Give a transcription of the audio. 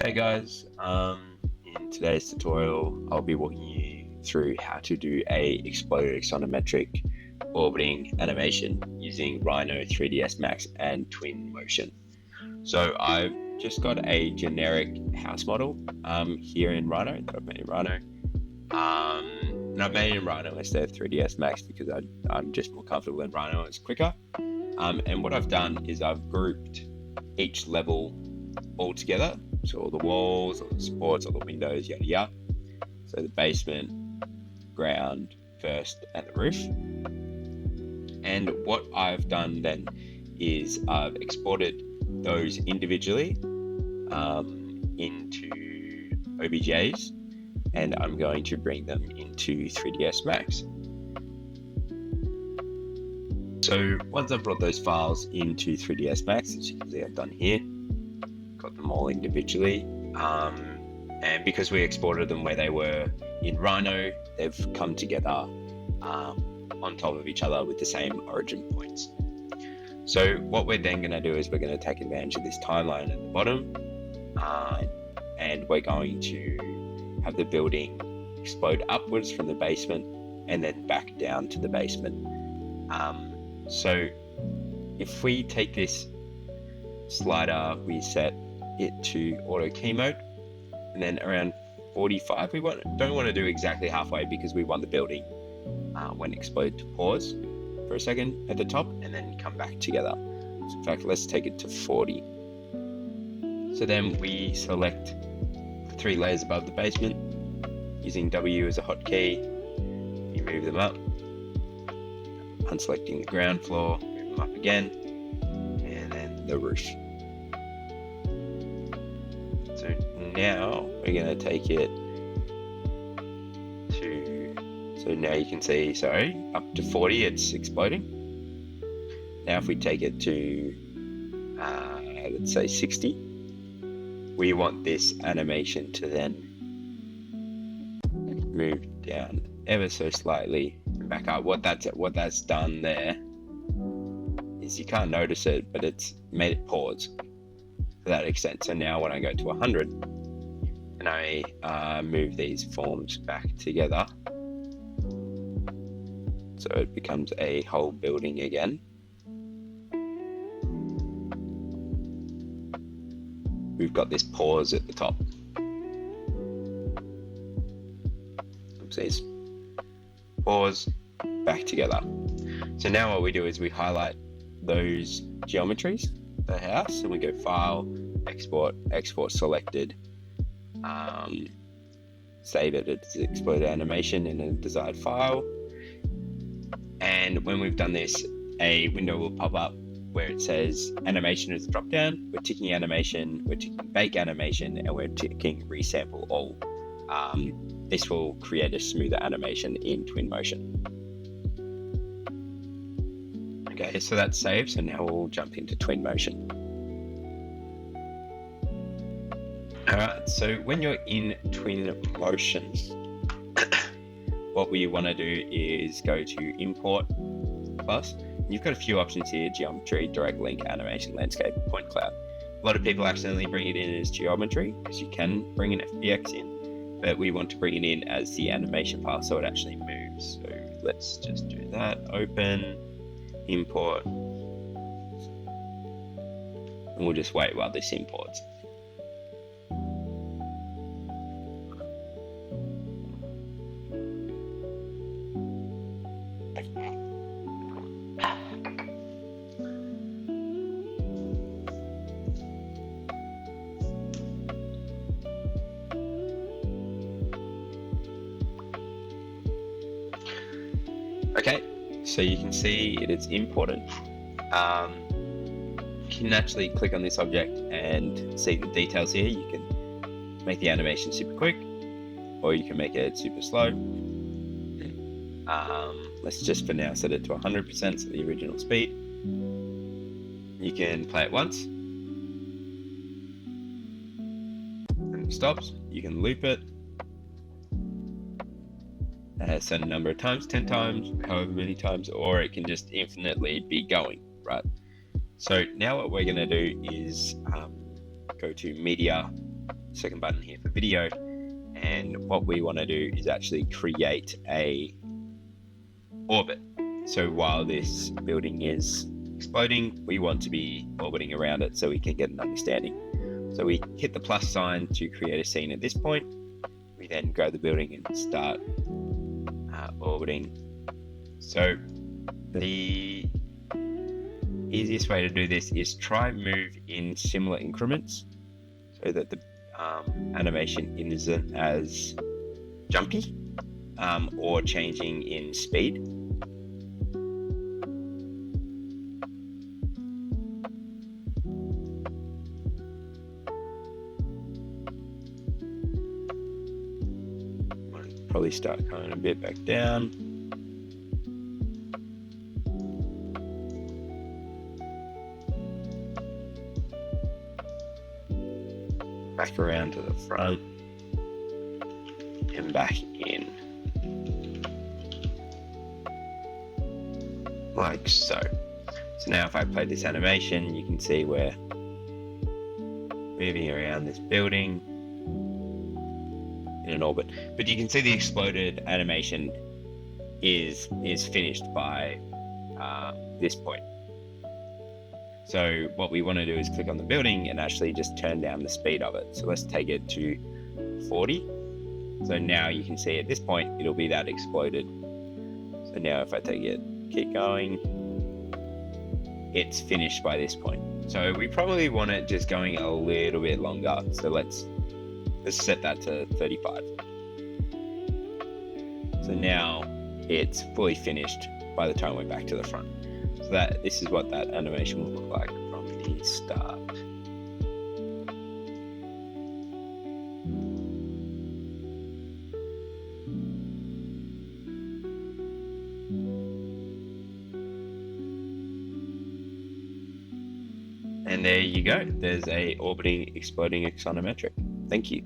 Hey guys, in today's tutorial I'll be walking you through how to do a exploded axonometric orbiting animation using Rhino 3DsMax and Twinmotion. So I've just got a generic house model here in Rhino that I've made in Rhino. And I've made it in Rhino instead of 3DsMax because I'm just more comfortable in Rhino and it's quicker. And what I've done is I've grouped each level all together. So all the walls, all the supports, all the windows, yada yada. So the basement, ground, first, and the roof. And what I've done then is I've exported those individually into OBJs, and I'm going to bring them into 3ds Max. So once I've brought those files into 3ds Max, as you can see I've done here, got them all individually, and because we exported them where they were in Rhino, they've come together on top of each other with the same origin points. So what we're then going to do is we're going to take advantage of this timeline at the bottom, and we're going to have the building explode upwards from the basement and then back down to the basement. So if we take this slider, we set it to auto key mode, and then around 45 we don't want to do exactly halfway because we want the building when exploded to pause for a second at the top and then come back together. So in fact, let's take it to 40. So then we select the 3 layers above the basement using W as a hotkey. You move them up, unselecting the ground floor, move them up again, and then the roof. So now we're going to take it to, so now you can see, up to 40 it's exploding. Now if we take it to, let's say 60, we want this animation to then move down ever so slightly and back up. What that's done there is you can't notice it, but it's made it pause to that extent. So now when I go to 100 and I move these forms back together, so it becomes a whole building again. We've got this pause at the top. Oopsies. Pause, back together. So now what we do is we highlight those geometries, the house, and we go File, Export, Export Selected, save it as exploded animation in a desired file. And when we've done this, a window will pop up where it says animation is a drop down. We're ticking animation, we're ticking bake animation, and we're ticking resample all. This will create a smoother animation in Twinmotion. Okay, so that's saved, so now we'll jump into Twinmotion. Alright, so when you're in Twinmotion, what we want to do is go to Import Plus. You've got a few options here: Geometry, Direct Link, Animation, Landscape, Point Cloud. A lot of people accidentally bring it in as Geometry, because you can bring an FBX in, but we want to bring it in as the animation file so it actually moves. So let's just do that. Open, import, and we'll just wait while this imports. Okay, so you can see it is imported. You can actually click on this object and see the details here. You can make the animation super quick, or you can make it super slow. Let's just for now set it to 100%, so the original speed. You can play it once, and it stops. You can loop it a certain number of times, 10 times, however many times, or it can just infinitely be going, right? So now what we're going to do is go to Media, second button here for video. And what we want to do is actually create a orbit. So while this building is exploding, we want to be orbiting around it so we can get an understanding. So we hit the plus sign to create a scene at this point. We then grow the building and start orbiting. So the easiest way to do this is try move in similar increments so that the animation isn't as jumpy or changing in speed. Probably start coming a bit back down. Back around to the front and back in, like so. So now if I play this animation, you can see we're moving around this building in an orbit, but you can see the exploded animation is finished by this point. So what we want to do is click on the building and actually just turn down the speed of it. So let's take it to 40. So now you can see at this point it'll be that exploded. So now if I take it, keep going, it's finished by this point. So we probably want it just going a little bit longer. So let's set that to 35. So now it's fully finished by the time we're back to the front. So this is what that animation will look like from the start. And there you go. There's a orbiting exploding axonometric. Thank you.